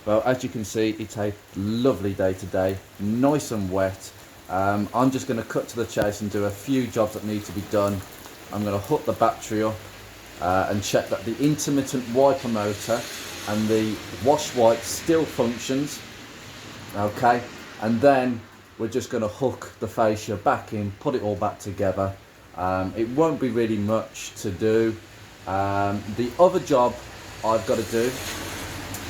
Well, as you can see, it's a lovely day today, nice and wet. I'm just going to cut to the chase and do a few jobs that need to be done. I'm going to hook the battery up and check that the intermittent wiper motor and the wash wipe still functions. Okay, and then we're just going to hook the fascia back in, put it all back together. It won't be really much to do. The other job I've got to do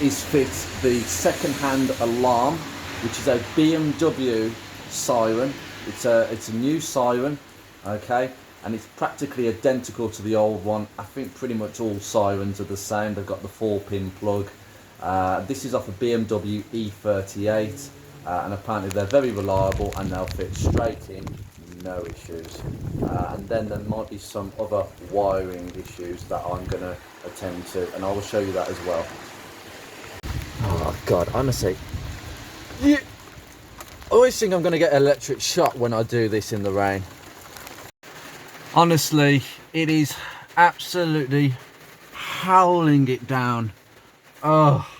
is fit the second-hand alarm, which is a BMW siren. It's a new siren, okay, and it's practically identical to the old one. I think pretty much all sirens are the same. They've got the 4-pin plug. This is off a BMW E38, and apparently they're very reliable and they'll fit straight in, no issues. And then there might be some other wiring issues that I'm going to attend to, and I will show you that as well. Oh God, honestly, I always think I'm going to get an electric shock when I do this in the rain. Honestly, it is absolutely howling it down. Oh,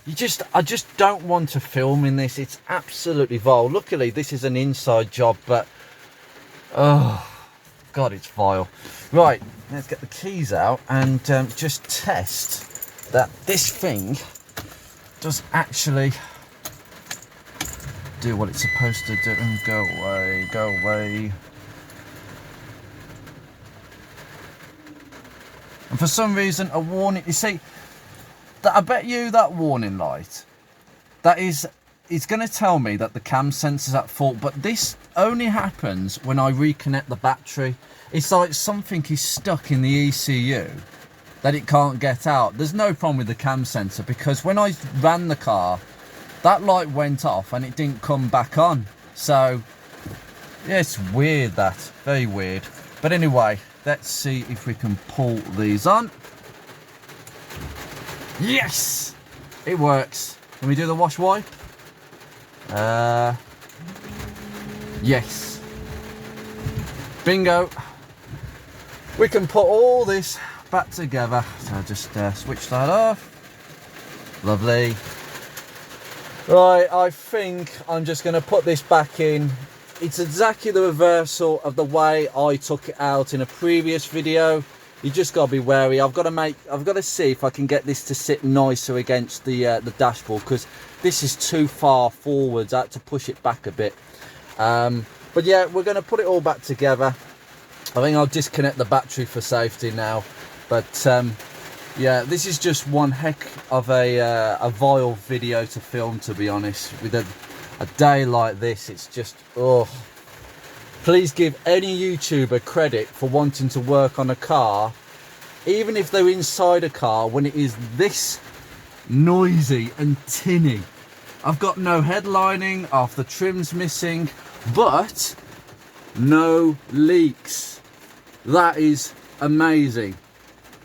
I just don't want to film in this. It's absolutely vile. Luckily, this is an inside job, but oh God, it's vile. Right, let's get the keys out and just test that this thing does actually do what it's supposed to do. And go away, go away. And for some reason, a warning, you see, I bet you that warning light, it's going to tell me that the cam sensor's at fault, but this only happens when I reconnect the battery. It's like something is stuck in the ECU that it can't get out. There's no problem with the cam sensor, because when I ran the car, that light went off and it didn't come back on. So yeah, it's weird, that, very weird. But anyway, let's see if we can pull these on. Yes, it works. Can we do the wash wipe? Yes, bingo. We can put all this back together. So I'll just switch that off. Lovely. Right, I think I'm just going to put this back in. It's exactly the reversal of the way I took it out in a previous video. You just got to be wary. I've got to see if I can get this to sit nicer against the dashboard, because this is too far forwards. I had to push it back a bit. But yeah, we're going to put it all back together. I think I'll disconnect the battery for safety now. But yeah, this is just one heck of a vile video to film, to be honest. With a day like this, it's just, oh. Please give any YouTuber credit for wanting to work on a car, even if they're inside a car, when it is this noisy and tinny. I've got no headlining, half the trim's missing, but no leaks. That is amazing.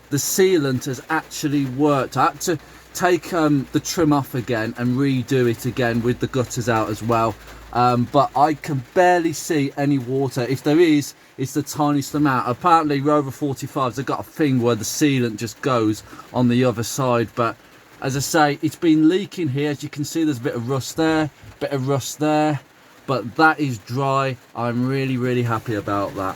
The sealant has actually worked. I had to take the trim off again and redo it again with the gutters out as well. But I can barely see any water. If there is, it's the tiniest amount. Apparently Rover 45s have got a thing where the sealant just goes on the other side. But as I say, it's been leaking here. As you can see, there's a bit of rust there, bit of rust there. But that is dry. I'm really, really happy about that.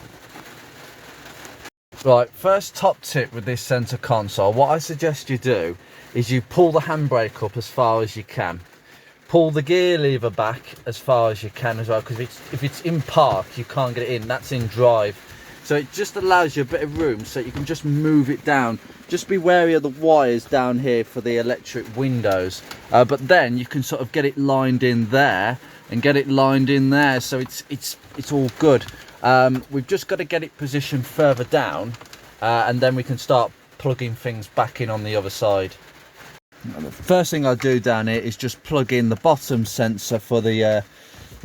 Right, first top tip with this centre console. What I suggest you do is you pull the handbrake up as far as you can. Pull the gear lever back as far as you can as well, because if it's in park, you can't get it in. That's in drive. So it just allows you a bit of room so you can just move it down. Just be wary of the wires down here for the electric windows. But then you can sort of get it lined in there and get it lined in there. So it's all good. We've just got to get it positioned further down, and then we can start plugging things back in on the other side. The first thing I do down here is just plug in the bottom sensor for the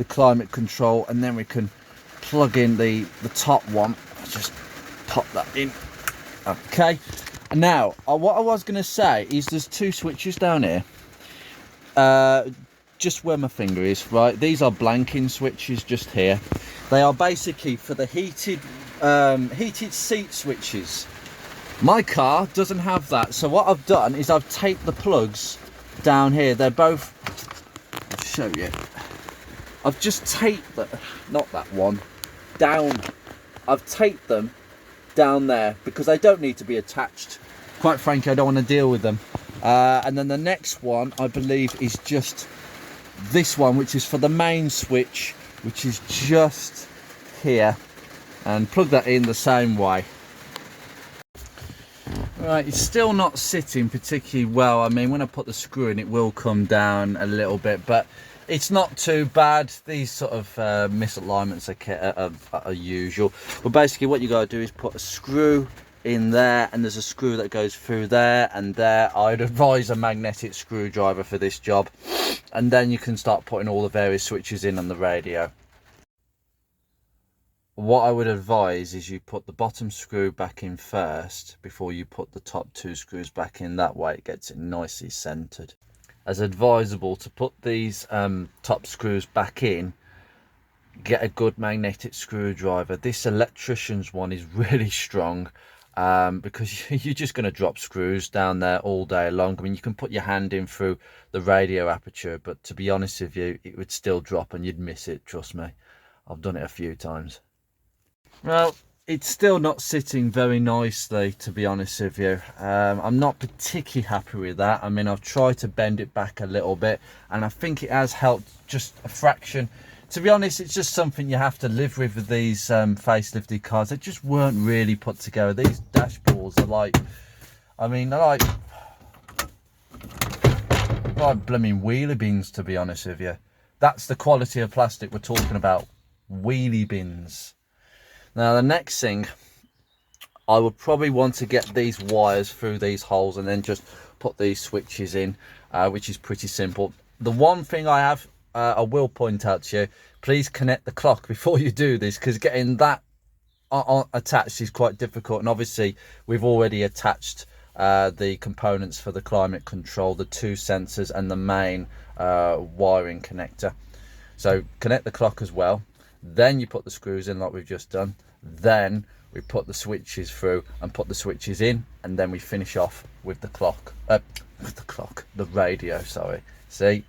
climate control, and then we can plug in the top one. Just pop that in. Okay, and now what I was going to say is there's two switches down here, just where my finger is. Right, these are blanking switches just here. They are basically for the heated seat switches. My car doesn't have that, so what I've done is I've taped the plugs down here, they're both, I'll show you, I've just taped them, not that one, down, I've taped them down there because they don't need to be attached. Quite frankly, I don't want to deal with them. And then the next one, I believe, is just this one, which is for the main switch, which is just here, and plug that in the same way. Right, it's still not sitting particularly well. I mean, when I put the screw in, it will come down a little bit, but it's not too bad. These sort of misalignments are usual. But basically what you got to do is put a screw in there, and there's a screw that goes through there and there. I'd advise a magnetic screwdriver for this job, and then you can start putting all the various switches in on the radio. What I would advise is you put the bottom screw back in first before you put the top two screws back in. That way it gets it nicely centered. As advisable to put these top screws back in, get a good magnetic screwdriver. This electrician's one is really strong, because you're just going to drop screws down there all day long. I mean, you can put your hand in through the radio aperture, but to be honest with you, it would still drop and you'd miss it, trust me. I've done it a few times. Well, it's still not sitting very nicely, to be honest with you. I'm not particularly happy with that. I mean, I've tried to bend it back a little bit, and I think it has helped just a fraction. To be honest, it's just something you have to live with these facelifted cars. They just weren't really put together. These dashboards are like, I mean, they're like blooming wheelie bins, to be honest with you. That's the quality of plastic we're talking about. Wheelie bins. Now the next thing, I would probably want to get these wires through these holes and then just put these switches in, which is pretty simple. The one thing I will point out to you, please connect the clock before you do this, because getting that attached is quite difficult. And obviously we've already attached the components for the climate control, the two sensors and the main wiring connector. So connect the clock as well. Then you put the screws in like we've just done. Then we put the switches through and put the switches in, and then we finish off with the clock. The radio, sorry. See,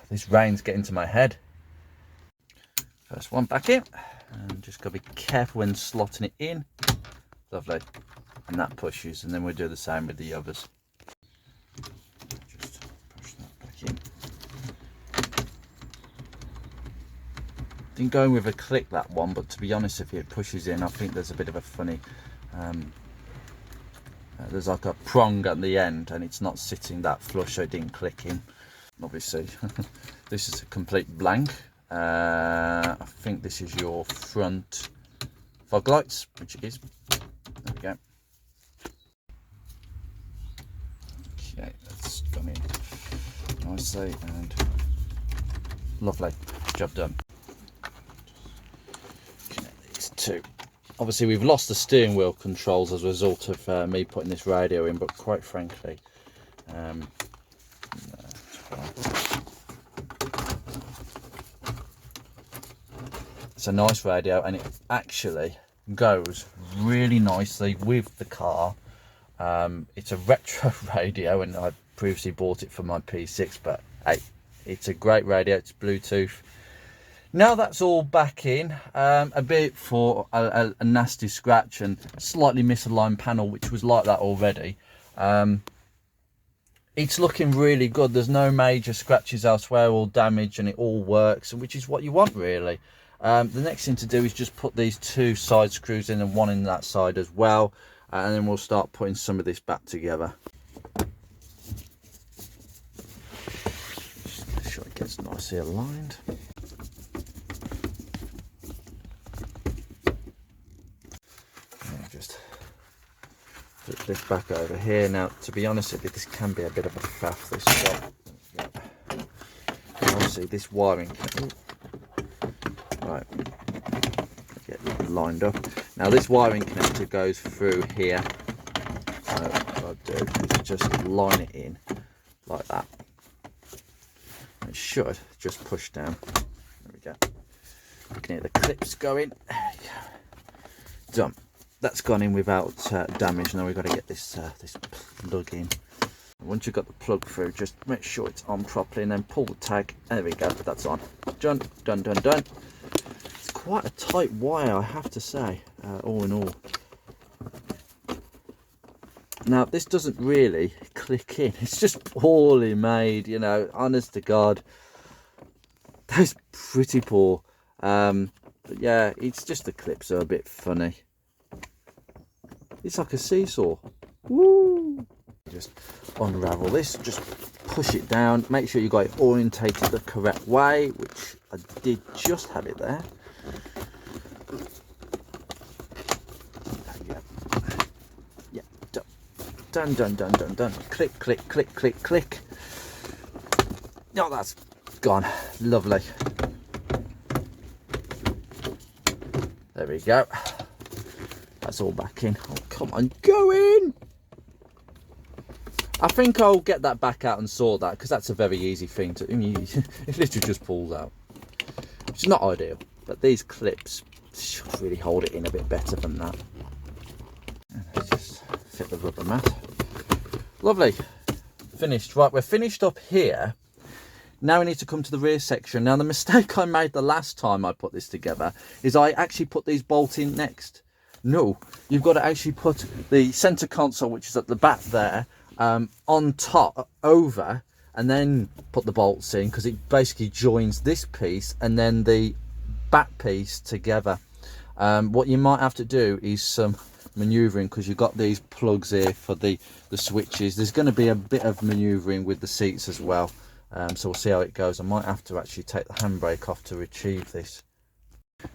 this rain's getting to my head. First one back in, and just gotta be careful when slotting it in. Lovely, and that pushes, and then we'll do the same with the others. Just push that back in. Didn't go in with a click, that one, but to be honest, if it pushes in, I think there's a bit of a funny there's like a prong at the end, and it's not sitting that flush, so it didn't click in. Obviously this is a complete blank. I think this is your front fog lights, which it is. There we go. Okay, that's gone in nicely, and lovely, job done. Two. Obviously we've lost the steering wheel controls as a result of me putting this radio in, but quite frankly, it's a nice radio, and it actually goes really nicely with the car. It's a retro radio, and I previously bought it for my P6, but hey, it's a great radio. It's Bluetooth. Now that's all back in, a bit for a nasty scratch and slightly misaligned panel, which was like that already. It's looking really good. There's no major scratches elsewhere or damage, and it all works, which is what you want, really. The next thing to do is just put these two side screws in, and one in that side as well, and then we'll start putting some of this back together. Just make sure it gets nicely aligned. Just flip this back over here. Now, to be honest with you, this can be a bit of a faff, this job. Yeah. Obviously this wiring, right, get that lined up. Now this wiring connector goes through here, so what I'll do is just line it in like that. It should just push down. There we go. You can hear the clips going. There you go. Done. That's gone in without damage. Now we've got to get this this plug in. Once you've got the plug through, just make sure it's on properly and then pull the tag. There we go, that's on. Done, done, done, done. It's quite a tight wire, I have to say, all in all. Now, this doesn't really click in. It's just poorly made, you know, honest to God. That's pretty poor. But yeah, it's just the clips are a bit funny. It's like a seesaw. Woo! Just unravel this, just push it down. Make sure you got it orientated the correct way, which I did just have it there. Yeah, done, done, done, done, done. Click, click, click, click, click. Oh, that's gone. Lovely. There we go. That's all back in. Oh, come on, go in. I think I'll get that back out and sort that, because that's a very easy thing to. It literally just pulls out. It's not ideal, but these clips should really hold it in a bit better than that. And let's just fit the rubber mat. Lovely. Finished. Right, we're finished up here. Now we need to come to the rear section. Now, the mistake I made the last time I put this together is I actually put these bolts in next. No, you've got to actually put the center console, which is at the back there, on top, over, and then put the bolts in, because it basically joins this piece and then the back piece together. What you might have to do is some maneuvering, because you've got these plugs here for the switches. There's going to be a bit of maneuvering with the seats as well. So we'll see how it goes. I might have to actually take the handbrake off to retrieve this.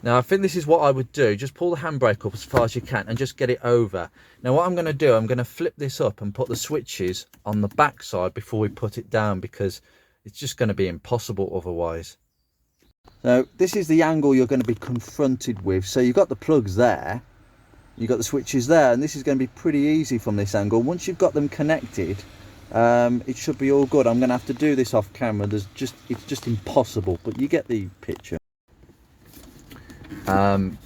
Now, I think this is what I would do. Just pull the handbrake up as far as you can and just get it over. Now, what I'm going to do, I'm going to flip this up and put the switches on the back side before we put it down, because it's just going to be impossible otherwise. Now, this is the angle you're going to be confronted with. So you've got the plugs there, you've got the switches there, and this is going to be pretty easy from this angle. Once you've got them connected, it should be all good. I'm going to have to do this off camera. It's just impossible, but you get the picture. And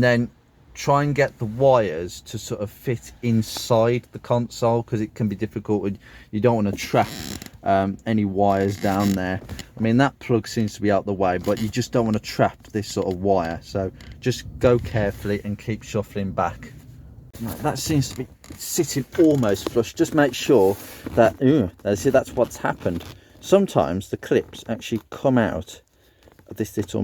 then try and get the wires to sort of fit inside the console, because it can be difficult. You don't want to trap any wires down there. I mean, that plug seems to be out the way, but you just don't want to trap this sort of wire. So just go carefully and keep shuffling back. Right, that seems to be sitting almost flush. Just make sure that, see, that's what's happened. Sometimes the clips actually come out of this little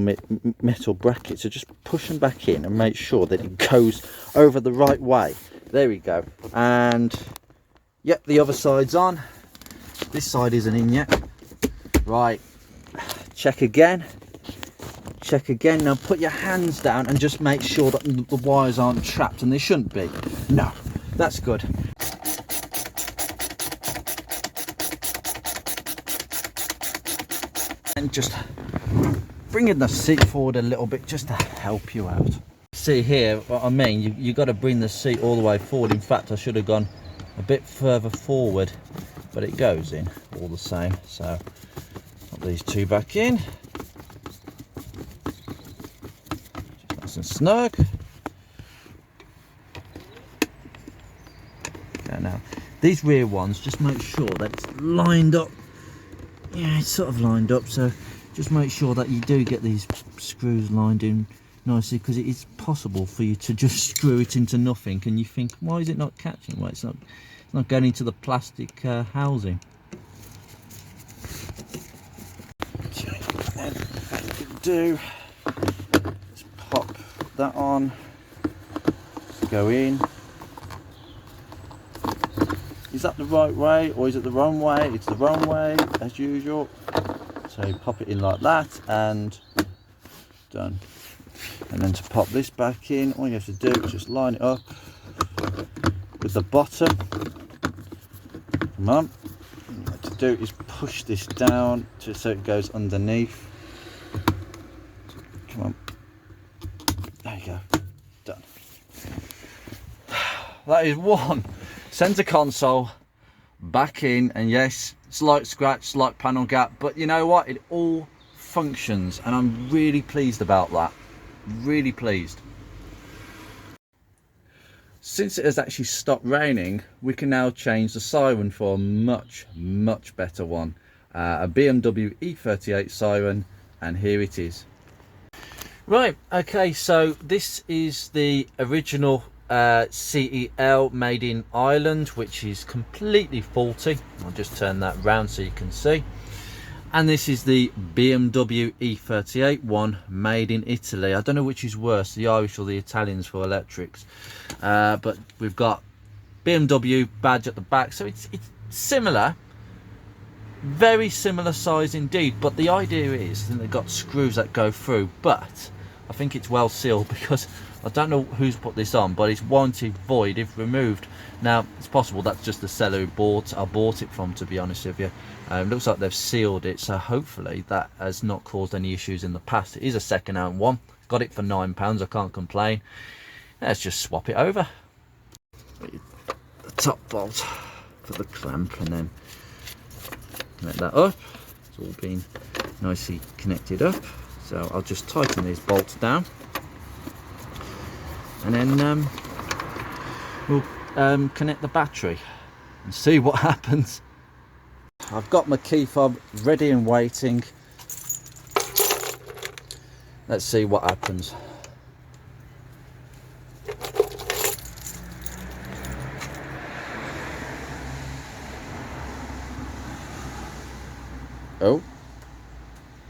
metal bracket, so just push them back in and make sure that it goes over the right way. There we go. And yep, the other side's on. This side isn't in yet. Right, check again. Check again. Now put your hands down and just make sure that the wires aren't trapped, and they shouldn't be. No, that's good. And just bringing the seat forward a little bit just to help you out. See here what I mean, you got to bring the seat all the way forward. In fact, I should have gone a bit further forward, but it goes in all the same. So put these two back in, just nice and snug. Okay, now these rear ones, just make sure that it's lined up. Yeah, it's sort of lined up, so just make sure that you do get these screws lined in nicely, because it is possible for you to just screw it into nothing, and you think, why is it not catching? Well, it's not going into the plastic housing. Okay, then do, let's pop that on, go in. Is that the right way, or is it the wrong way? It's the wrong way, as usual. So pop it in like that, and done. And then to pop this back in, all you have to do is just line it up with the bottom. Come on. All you have to do is push this down so it goes underneath. Come on. There you go. Done. That is one center console back in, and yes, slight scratch, slight panel gap, but you know what, it all functions, and I'm really pleased about that. Really pleased. Since it has actually stopped raining, we can now change the siren for a much better one. A BMW E38 siren, and here it is. Right, okay, so this is the original CEL made in Ireland, which is completely faulty. I'll just turn that round so you can see. And this is the BMW E38 one made in Italy. I don't know which is worse, the Irish or the Italians for electrics, but we've got BMW badge at the back, so it's similar, very similar size indeed. But the idea is that they've got screws that go through, but I think it's well sealed, because I don't know who's put this on, but it's warranty void if removed. Now it's possible that's just the seller who I bought it from, to be honest with you. Looks like they've sealed it, so hopefully that has not caused any issues in the past. It is a second-hand one, got it for £9, I can't complain. Let's just swap it over. The top bolt for the clamp, and then connect that up. It's all been nicely connected up, so I'll just tighten these bolts down, and then we'll connect the battery and see what happens. I've got my key fob ready and waiting. Let's see what happens. Oh,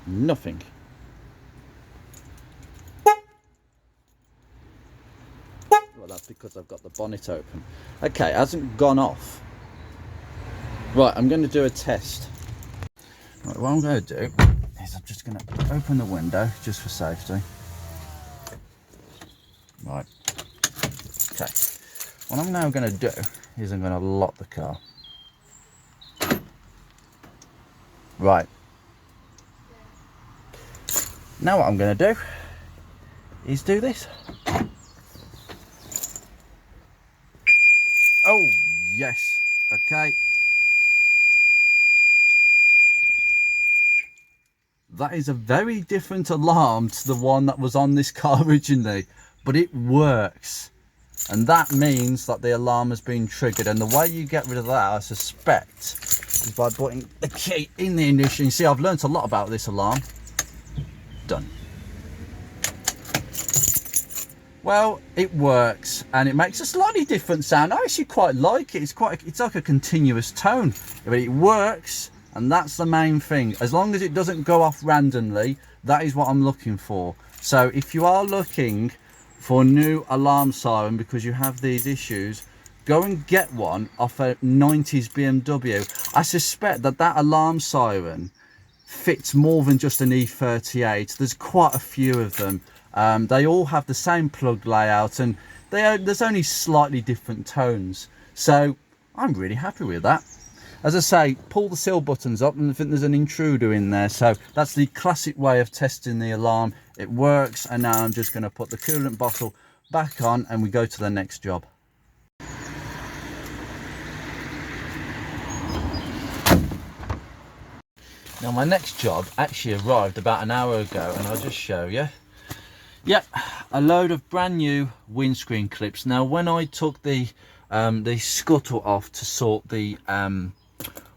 nothing. Well, that's because I've got the bonnet open. Okay, it hasn't gone off. Right, I'm going to do a test. Right, what I'm going to do is I'm just going to open the window just for safety. Right. Okay. What I'm now going to do is I'm going to lock the car. Right. Now what I'm going to do is do this. Oh, yes. Okay. That is a very different alarm to the one that was on this car originally, but it works. And that means that the alarm has been triggered. And the way you get rid of that, I suspect, is by putting the key in the ignition. You see, I've learnt a lot about this alarm. Done. Well, it works, and it makes a slightly different sound. I actually quite like it. It's like a continuous tone, but it works. And that's the main thing. As long as it doesn't go off randomly, that is what I'm looking for. So if you are looking for a new alarm siren because you have these issues, go and get one off a 90s BMW. I suspect that that alarm siren fits more than just an E38. There's quite a few of them. They all have the same plug layout, and there's only slightly different tones. So I'm really happy with that. As I say, pull the seal buttons up, and I think there's an intruder in there. So that's the classic way of testing the alarm. It works, and now I'm just going to put the coolant bottle back on, and we go to the next job. Now my next job actually arrived about an hour ago, and I'll just show you. Yep, a load of brand new windscreen clips. Now when I took the scuttle off to sort the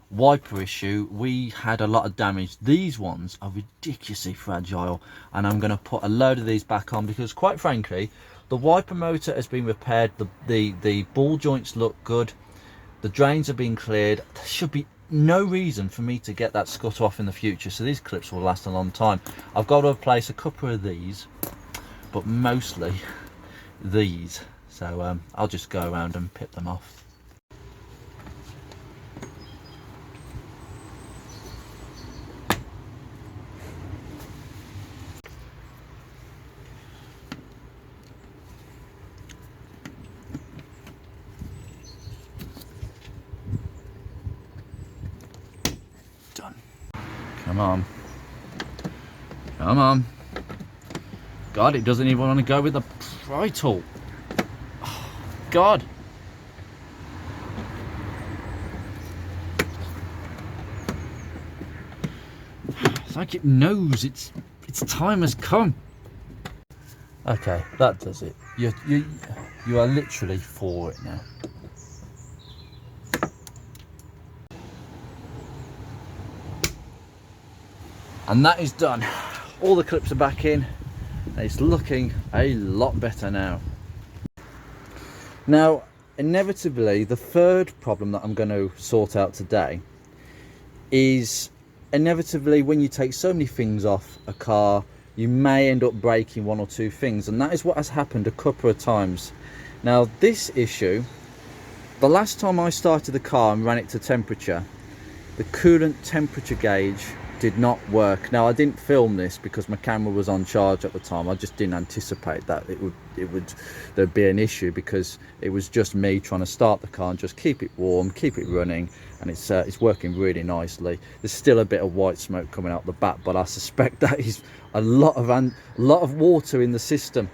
wiper issue, we had a lot of damage. These ones are ridiculously fragile, and I'm going to put a load of these back on because, quite frankly, the wiper motor has been repaired, the ball joints look good, the drains have been cleared. There should be no reason for me to get that scuttle off in the future, so these clips will last a long time. I've got to replace a couple of these, but mostly these, so I'll just go around and pip them off. Done. Come on. Come on. God, it doesn't even want to go with the pry tool. Oh, God. It's like it knows its time has come. Okay, that does it. You are literally for it now. And that is done. All the clips are back in. It's looking a lot better now. Now, inevitably, the third problem that I'm going to sort out today is inevitably when you take so many things off a car, you may end up breaking one or two things, and that is what has happened a couple of times. Now, this issue, the last time I started the car and ran it to temperature, the coolant temperature gauge did not work. Now, I didn't film this because my camera was on charge at the time. I just didn't anticipate that there'd be an issue, because it was just me trying to start the car and just keep it warm, keep it running, and it's working really nicely. There's still a bit of white smoke coming out the back, but I suspect that is a lot of water in the system.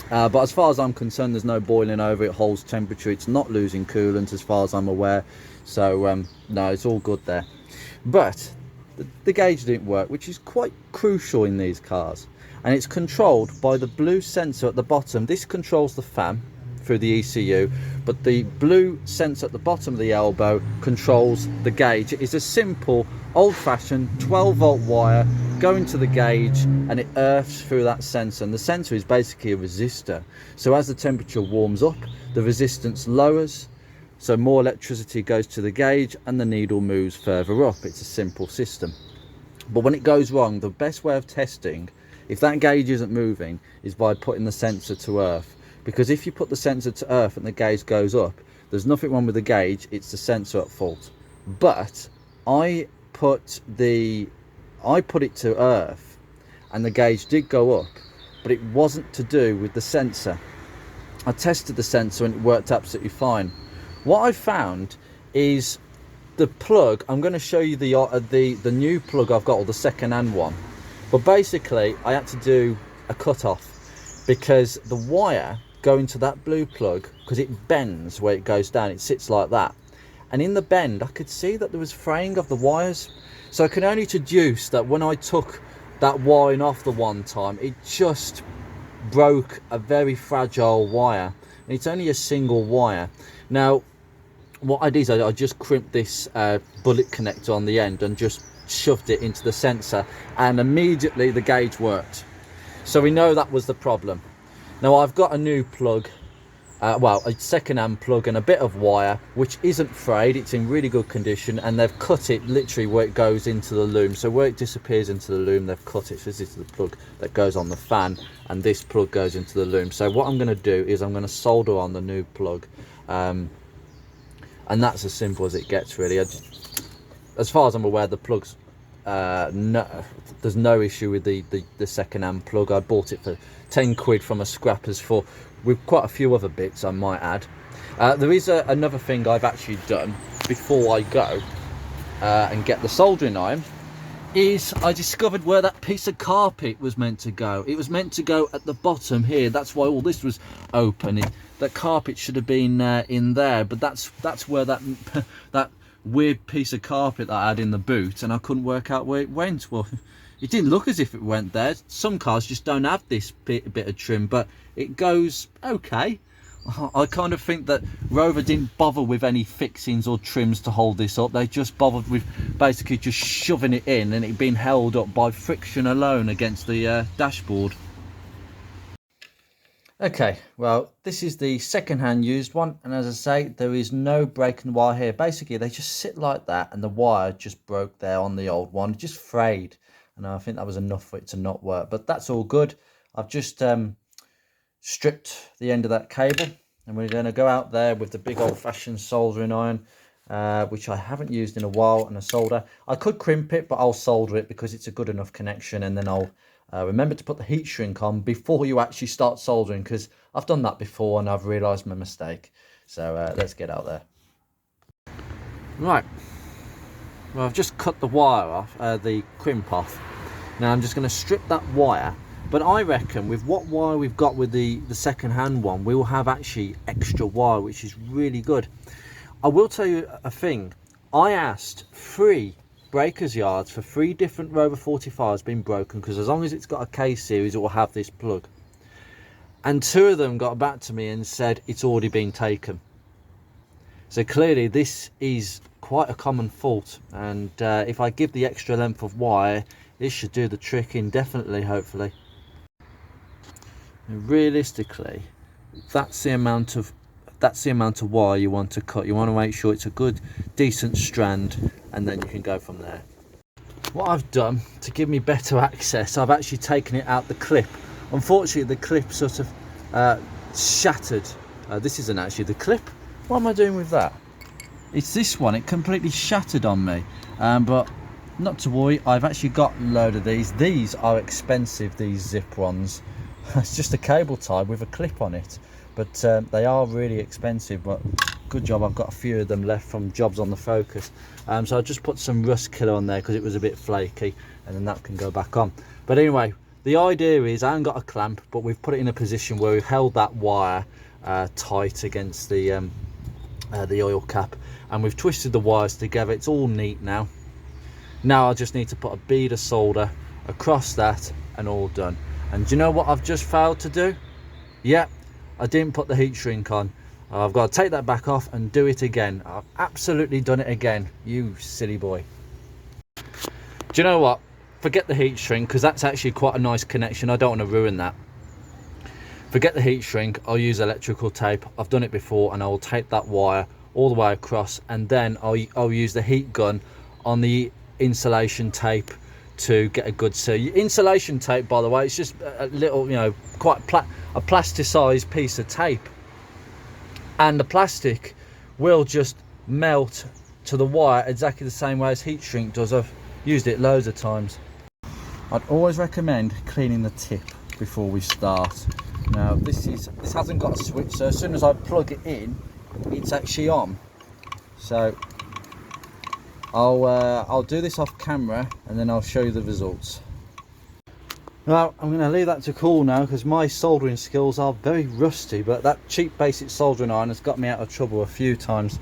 But as far as I'm concerned, there's no boiling over. It holds temperature. It's not losing coolant as far as I'm aware. So no, it's all good there. But the gauge didn't work, which is quite crucial in these cars, and it's controlled by the blue sensor at the bottom. This controls the fan through the ECU, but the blue sensor at the bottom of the elbow controls the gauge. It is a simple old-fashioned 12-volt wire going to the gauge, and it earths through that sensor, and the sensor is basically a resistor. So as the temperature warms up, the resistance lowers, so more electricity goes to the gauge and the needle moves further up. It's a simple system. But when it goes wrong, the best way of testing if that gauge isn't moving is by putting the sensor to earth. Because if you put the sensor to earth and the gauge goes up, there's nothing wrong with the gauge, it's the sensor at fault. But I put it to earth and the gauge did go up, but it wasn't to do with the sensor. I tested the sensor and it worked absolutely fine. What I found is the plug. I'm going to show you the new plug I've got, or the second-hand one. But basically, I had to do a cut-off because the wire going to that blue plug, because it bends where it goes down, it sits like that. And in the bend, I could see that there was fraying of the wires. So I can only deduce that when I took that wiring off the one time, it just broke a very fragile wire. And it's only a single wire. Now, what I did is I just crimped this bullet connector on the end and just shoved it into the sensor, and immediately the gauge worked. So we know that was the problem. Now I've got a new plug, well, a second-hand plug and a bit of wire which isn't frayed. It's in really good condition, and they've cut it literally where it goes into the loom. So where it disappears into the loom, they've cut it. So this is the plug that goes on the fan, and this plug goes into the loom. So what I'm going to do is I'm going to solder on the new plug, and that's as simple as it gets, really. As far as I'm aware, the plugs, there's no issue with the second-hand plug. I bought it for 10 quid from a scrappers with quite a few other bits, I might add. There is another thing I've actually done before I go and get the soldering iron, is I discovered where that piece of carpet was meant to go. It was meant to go at the bottom here. That's why all this was open. That carpet should have been in there, but that's where that weird piece of carpet that I had in the boot, and I couldn't work out where it went. Well, it didn't look as if it went there. Some cars just don't have this bit of trim, but it goes okay. I kind of think that Rover didn't bother with any fixings or trims to hold this up. They just bothered with basically just shoving it in, and it being held up by friction alone against the dashboard. Okay, well, this is the second-hand used one, and as I say, there is no breaking wire here. Basically, they just sit like that, and the wire just broke there on the old one. It just frayed, and I think that was enough for it to not work. But that's all good. I've just stripped the end of that cable, and we're going to go out there with the big old-fashioned soldering iron, which I haven't used in a while, and a solder. I could crimp it, but I'll solder it because it's a good enough connection, and then I'll remember to put the heat shrink on before you actually start soldering, because I've done that before and I've realised my mistake. So let's get out there. Right, well, I've just cut the wire off, the crimp off. Now I'm just going to strip that wire, but I reckon with what wire we've got with the second-hand one, we will have actually extra wire, which is really good. I will tell you a thing. I asked 3 breakers yards for 3 different Rover 45s being broken, because as long as it's got a K series, it will have this plug. and 2 of them got back to me and said it's already been taken. So clearly this is quite a common fault, and if I give the extra length of wire, this should do the trick indefinitely, hopefully. Realistically, that's the amount of wire you want to cut. You want to make sure it's a good decent strand, and then you can go from there. What I've done to give me better access, I've actually taken it out the clip. Unfortunately the clip sort of shattered. This isn't actually the clip. What am I doing with that? It's this one. It completely shattered on me, but not to worry, I've actually got a load of these. These are expensive, these zip ones. It's just a cable tie with a clip on it, but they are really expensive. But good job I've got a few of them left from jobs on the Focus. So I just put some rust killer on there because it was a bit flaky, and then that can go back on. But anyway, the idea is I haven't got a clamp, but we've put it in a position where we've held that wire tight against the oil cap, and we've twisted the wires together. It's all neat now. Now I just need to put a bead of solder across that, and all done. And do you know what I've just failed to do? Yeah, I didn't put the heat shrink on. I've got to take that back off and do it again. I've absolutely done it again, you silly boy. Do you know what? Forget the heat shrink, because that's actually quite a nice connection. I don't want to ruin that. Forget the heat shrink. I'll use electrical tape. I've done it before, and I'll tape that wire all the way across, and then I'll use the heat gun on the insulation tape to get a good seal. Insulation tape, by the way, it's just a little, you know, quite a plasticized piece of tape, and the plastic will just melt to the wire exactly the same way as heat shrink does. I've used it loads of times. I'd always recommend cleaning the tip before we start. Now this hasn't got a switch, so as soon as I plug it in, it's actually on. So I'll do this off camera, and then I'll show you the results. Now I'm going to leave that to cool now, because my soldering skills are very rusty, but that cheap basic soldering iron has got me out of trouble a few times.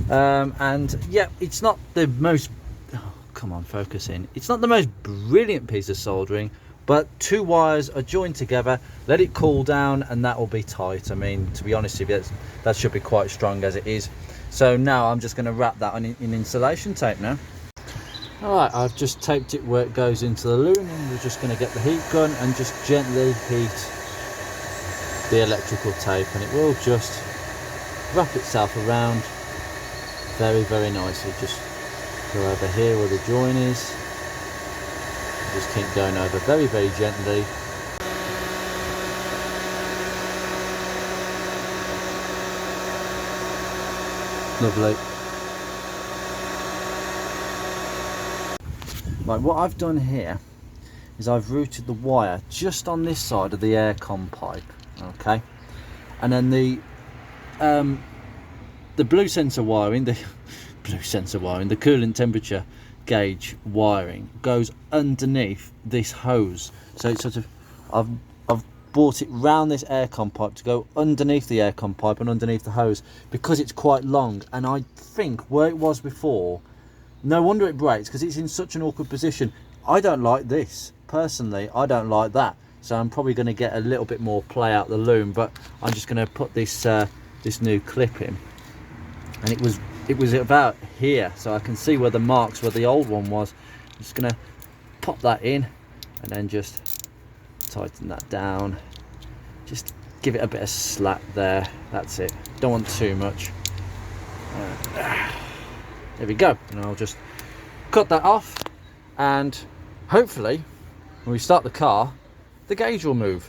And yeah, it's not the most, oh, come on, focus in. It's not the most brilliant piece of soldering, but 2 wires are joined together. Let it cool down, and that will be tight. I mean, to be honest with you, that should be quite strong as it is. So now I'm just going to wrap that in insulation tape now. Alright, I've just taped it where it goes into the loom, and we're just going to get the heat gun and just gently heat the electrical tape, and it will just wrap itself around very, very nicely. Just go over here where the join is. Just keep going over very, very gently. Lovely. Right, what I've done here is I've routed the wire just on this side of the aircon pipe, okay, and then the blue sensor wiring, the coolant temperature gauge wiring goes underneath this hose. So it's sort of, I've brought it round this aircon pipe to go underneath the aircon pipe and underneath the hose, because it's quite long. And I think where it was before, no wonder it breaks, because it's in such an awkward position. I don't like this personally. I don't like that, so I'm probably going to get a little bit more play out the loom, but I'm just going to put this this new clip in, and it was about here, so I can see where the marks where the old one was. I'm just going to pop that in, and then just tighten that down. Just give it a bit of slack there. That's it. Don't want too much. There we go. And I'll just cut that off, and hopefully when we start the car, the gauge will move.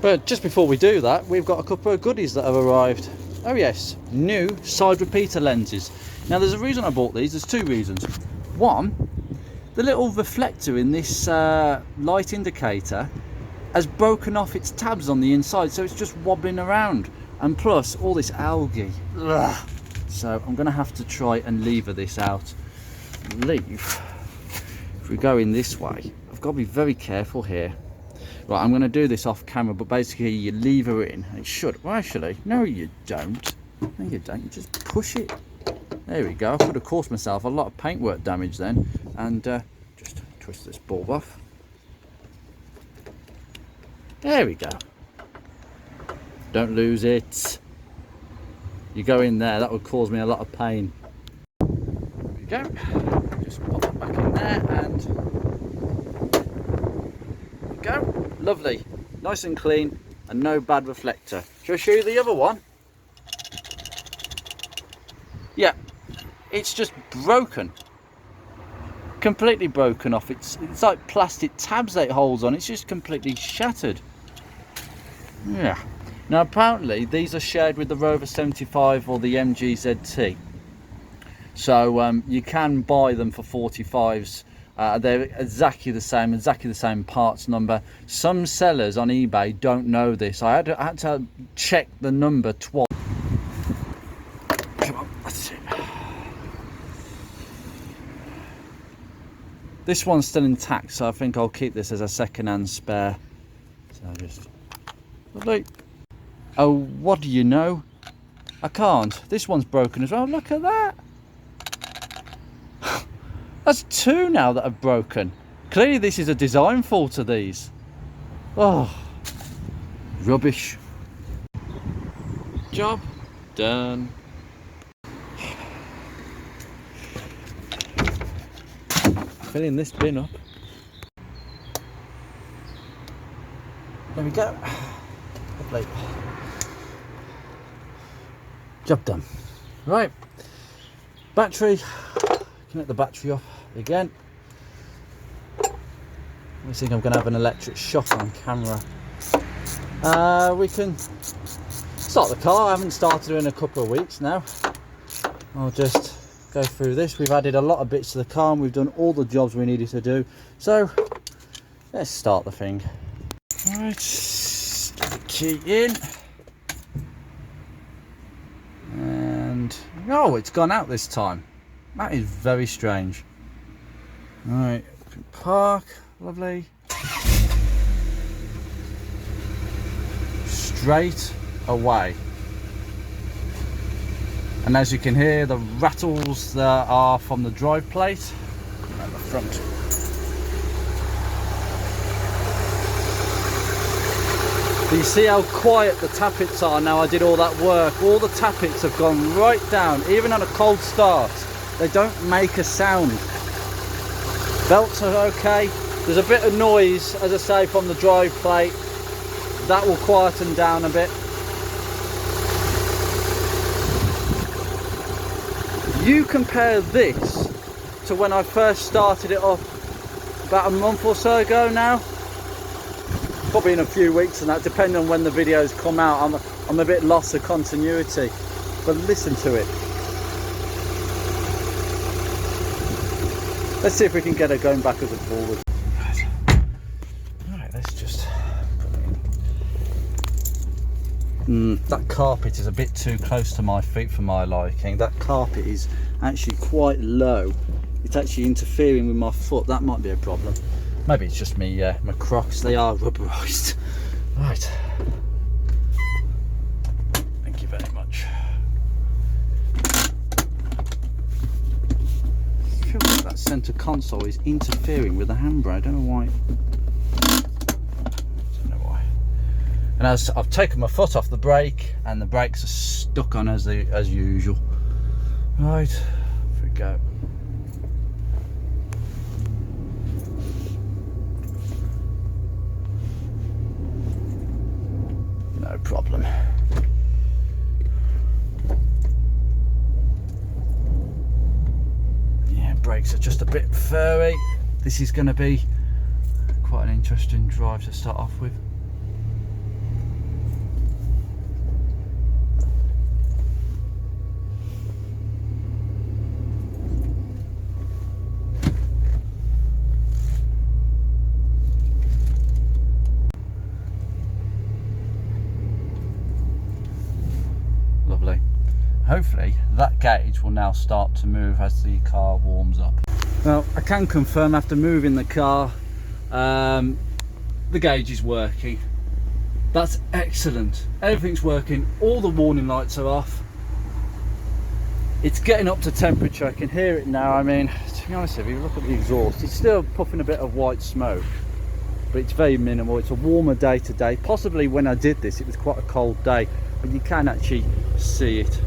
But just before we do that, we've got a couple of goodies that have arrived. Oh yes, new side repeater lenses. Now there's a reason I bought these. There's 2 reasons. One, the little reflector in this light indicator has broken off its tabs on the inside, so it's just wobbling around, and plus all this algae. Ugh. So I'm going to have to try and lever this out. If we go in this way, I've got to be very careful here. Right, I'm going to do this off camera, but basically you lever in, and it should, well actually, no you don't. No you don't, you just push it. There we go. I could have caused myself a lot of paintwork damage then. And just twist this bulb off. There we go. Don't lose it. You go in there, that would cause me a lot of pain. There we go. Just pop that back in there and there we go. Lovely. Nice and clean and no bad reflector. Shall I show you the other one? Yeah, it's just broken. Completely broken off. It's like plastic tabs that it holds on. It's just completely shattered. Yeah. Now apparently these are shared with the Rover 75 or the MGZT. So you can buy them for 45s. They're exactly the same parts number. Some sellers on eBay don't know this. I had to check the number twice. Come on, that's it. This one's still intact, so I think I'll keep this as a second-hand spare. So just lovely. Oh, what do you know? I can't. This one's broken as well. Look at that. That's two now that have broken. Clearly this is a design fault of these. Oh, rubbish. Job done. Filling this bin up. There we go. Lovely. Job done. Right. Battery. Connect the battery off again. I think I'm going to have an electric shock on camera. We can start the car. I haven't started it in a couple of weeks now. I'll just go through this. We've added a lot of bits to the car and we've done all the jobs we needed to do. So let's start the thing. Alright, get the key in. And oh, it's gone out this time. That is very strange. Alright, park, lovely. Straight away. And as you can hear, the rattles that are from the drive plate at the front. Do you see how quiet the tappets are now I did all that work? All the tappets have gone right down, even on a cold start. They don't make a sound. Belts are okay. There's a bit of noise, as I say, from the drive plate. That will quieten down a bit. You compare this to when I first started it up about a month or so ago now. Probably in a few weeks and that, depending on when the videos come out. I'm a bit lost of continuity, but listen to it. Let's see if we can get her going backwards and forwards. Right, let's just put it in. That carpet is a bit too close to my feet for my liking. That carpet is actually quite low. It's actually interfering with my foot. That might be a problem. Maybe it's just me, my Crocs. They are rubberized. Right. Thank you very much. I feel like that centre console is interfering with the handbrake. I don't know why. And as I've taken my foot off the brake, and the brakes are stuck on as usual. Right, off we go. No problem. Yeah, brakes are just a bit furry. This is going to be quite an interesting drive to start off with. Lovely. Hopefully that gauge will now start to move as the car warms up. Well, I can confirm after moving the car, the gauge is working. That's excellent. Everything's working. All the warning lights are off. It's getting up to temperature. I can hear it now. I mean, to be honest with you, look at the exhaust. It's still puffing a bit of white smoke. but it's very minimal. It's a warmer day today. Possibly when I did this it was quite a cold day, but you can actually see it.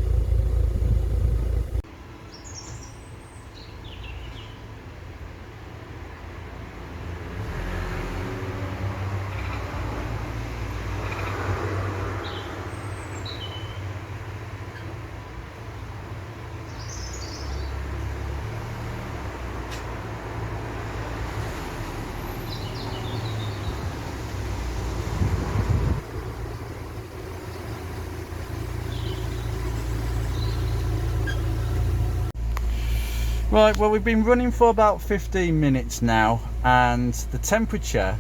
Right, well, we've been running for about 15 minutes now, and the temperature,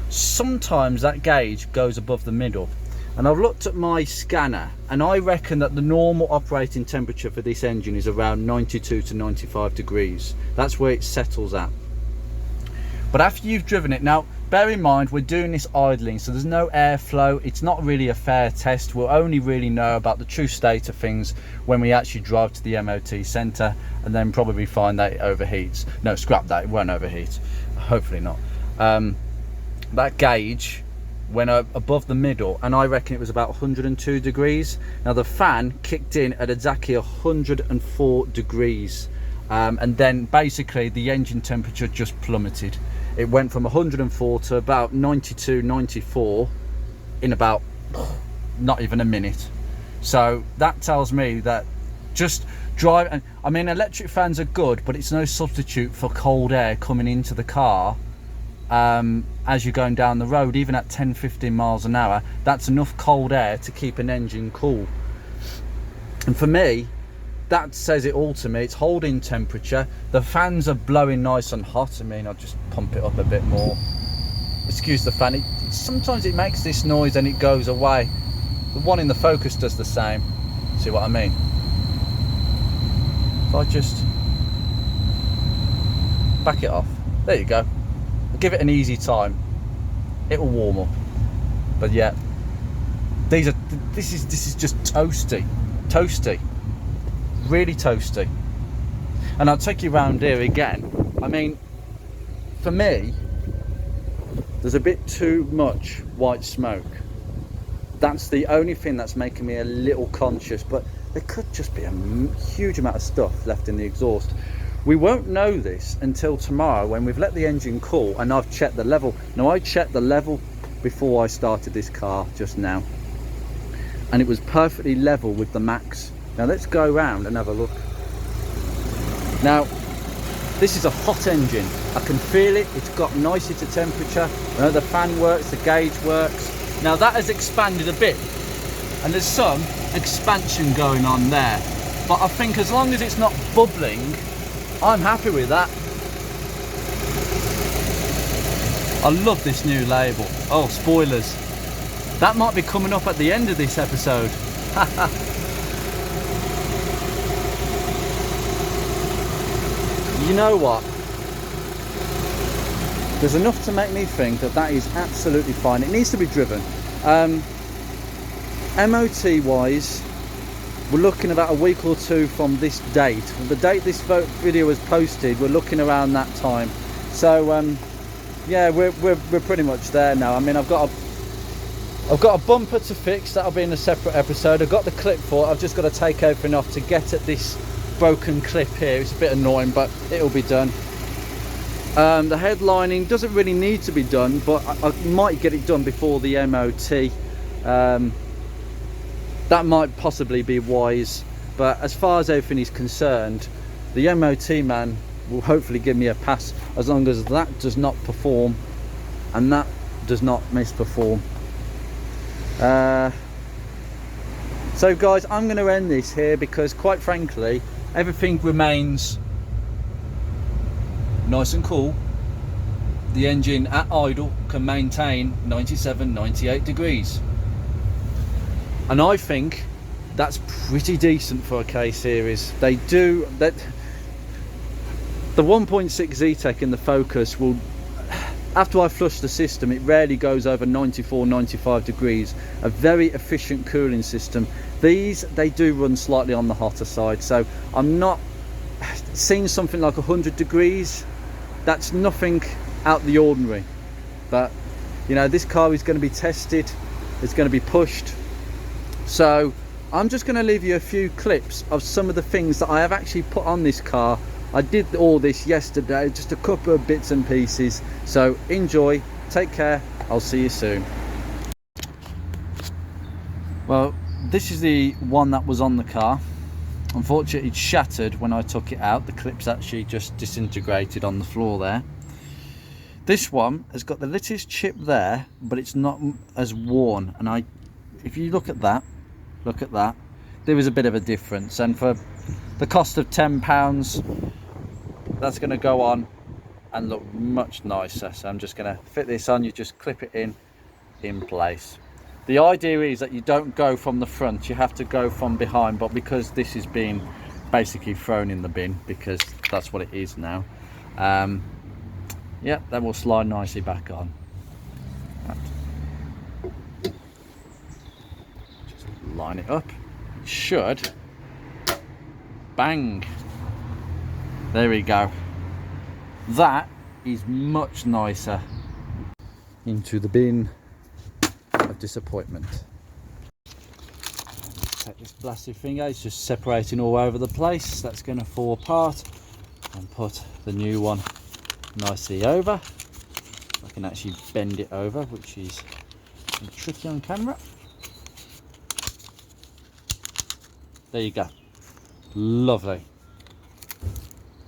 sometimes that gauge goes above the middle. And I've looked at my scanner, and I reckon that the normal operating temperature for this engine is around 92 to 95 degrees. That's where it settles at. But after you've driven it, now bear in mind we're doing this idling, so there's no airflow. It's not really a fair test. We'll only really know about the true state of things when we actually drive to the MOT centre, and then probably find that it overheats. No, scrap that, it won't overheat, hopefully not. That gauge went above the middle, and I reckon it was about 102 degrees. Now the fan kicked in at exactly 104 degrees, and then basically the engine temperature just plummeted. It went from 104 to about 92, 94 in about not even a minute. So that tells me that just drive, and I mean electric fans are good, but it's no substitute for cold air coming into the car as you're going down the road. Even at 10-15 miles an hour, that's enough cold air to keep an engine cool. And for me, that says it all to me. It's holding temperature, the fans are blowing nice and hot. I mean, I'll just pump it up a bit more. Excuse the fan, sometimes it makes this noise and it goes away. The one in the Focus does the same. See what I mean? If I just back it off, there you go. Give it an easy time, it will warm up. But yeah, this is just toasty, really toasty. And I'll take you around here again. I mean, for me, there's a bit too much white smoke. That's the only thing that's making me a little conscious, but there could just be a huge amount of stuff left in the exhaust. We won't know this until tomorrow when we've let the engine cool and I've checked the level. Now, I checked the level before I started this car just now, and it was perfectly level with the max. Now let's go around and have a look. Now, this is a hot engine. I can feel it. It's got nice heater temperature. I know the fan works, the gauge works. Now that has expanded a bit, and there's some expansion going on there. But I think as long as it's not bubbling, I'm happy with that. I love this new label. Oh, spoilers. That might be coming up at the end of this episode. You know what? There's enough to make me think that that is absolutely fine. It needs to be driven. MOT wise, we're looking about a week or two from this date. The date this video was posted, we're looking around that time. So yeah, we're pretty much there now. I mean, I've got a bumper to fix. That'll be in a separate episode. I've got the clip for it. I've just got to take everything off to get at this broken clip here. It's a bit annoying, but it'll be done. The headlining doesn't really need to be done, but I might get it done before the MOT. That might possibly be wise, but as far as everything is concerned, the MOT man will hopefully give me a pass as long as that does not perform and that does not misperform. So guys, I'm going to end this here because quite frankly everything remains nice and cool. The engine at idle can maintain 97-98 degrees, and I think that's pretty decent for a K series. They do that. The 1.6 Zetec in the Focus will, after I flush the system, it rarely goes over 94-95 degrees. A very efficient cooling system. These, they do run slightly on the hotter side, so I'm not seeing something like 100 degrees. That's nothing out the ordinary, but You know, this car is going to be tested, it's going to be pushed. So I'm just going to leave you a few clips of some of the things that I have actually put on this car. I did all this yesterday, just a couple of bits and pieces. So enjoy, take care, I'll see you soon. Well, this is the one that was on the car. Unfortunately, it shattered when I took it out. The clips actually just disintegrated on the floor there. This one has got the littlest chip there, but it's not as worn. And if you look at that, there is a bit of a difference. And for the cost of £10, that's going to go on and look much nicer. So I'm just going to fit this on. You just clip it in place. The idea is that you don't go from the front, you have to go from behind, but because this is being basically thrown in the bin, because that's what it is now, yeah, that will slide nicely back on. Just line it up. It should. Bang. There we go. That is much nicer. Into the bin of disappointment. Take this blasted thing out, it's just separating all over the place. That's going to fall apart, and put the new one nicely over. I can actually bend it over, which is tricky on camera. There you go. Lovely.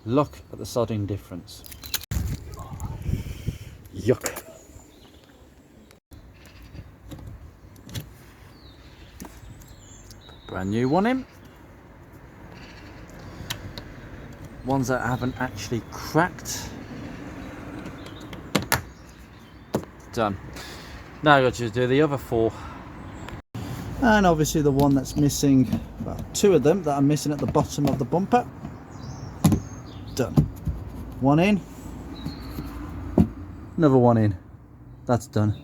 Look at the sodding difference. Yuck. Brand new one in. Ones that haven't actually cracked. Done. Now I've got to do the other 4. And obviously the one that's missing, well, 2 of them that are missing at the bottom of the bumper. Done. One in. Another one in. That's done.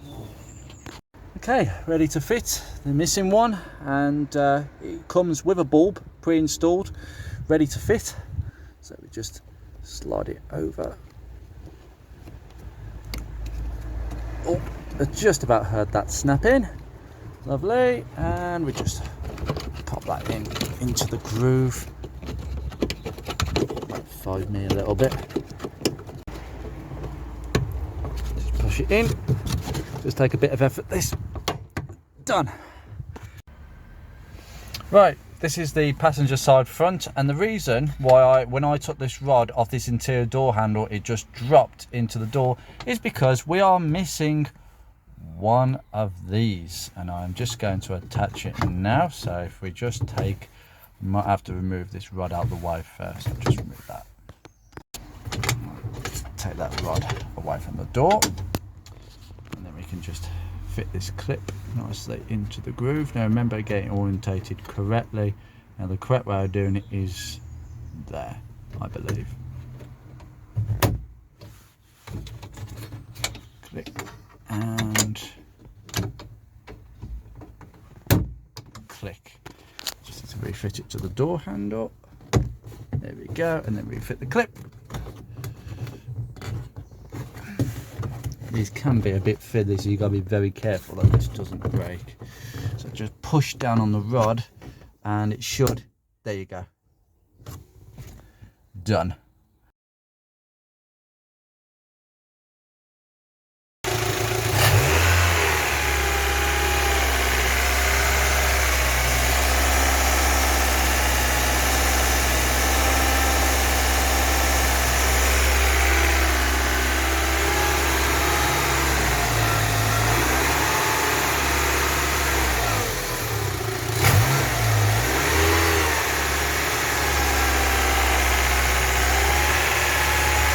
Okay, ready to fit the missing one, and it comes with a bulb pre-installed, ready to fit. So we just slide it over. Oh, I just about heard that snap in. Lovely, and we just pop that into the groove. Might five me a little bit. Just push it in. Just take a bit of effort. This done. Right, this is the passenger side front, and the reason why when I took this rod off this interior door handle, it just dropped into the door, is because we are missing one of these, and I'm just going to attach it now. So if we just take, might have to remove this rod out of the way first. I'll just remove that. Take that rod away from the door, and then we can just fit this clip nicely into the groove. Now remember, getting orientated correctly. Now the correct way of doing it is there, I believe. Click and click. Just need to refit it to the door handle. There we go, and then refit the clip. These can be a bit fiddly, so you've got to be very careful that this doesn't break. So just push down on the rod and it should, there you go. Done.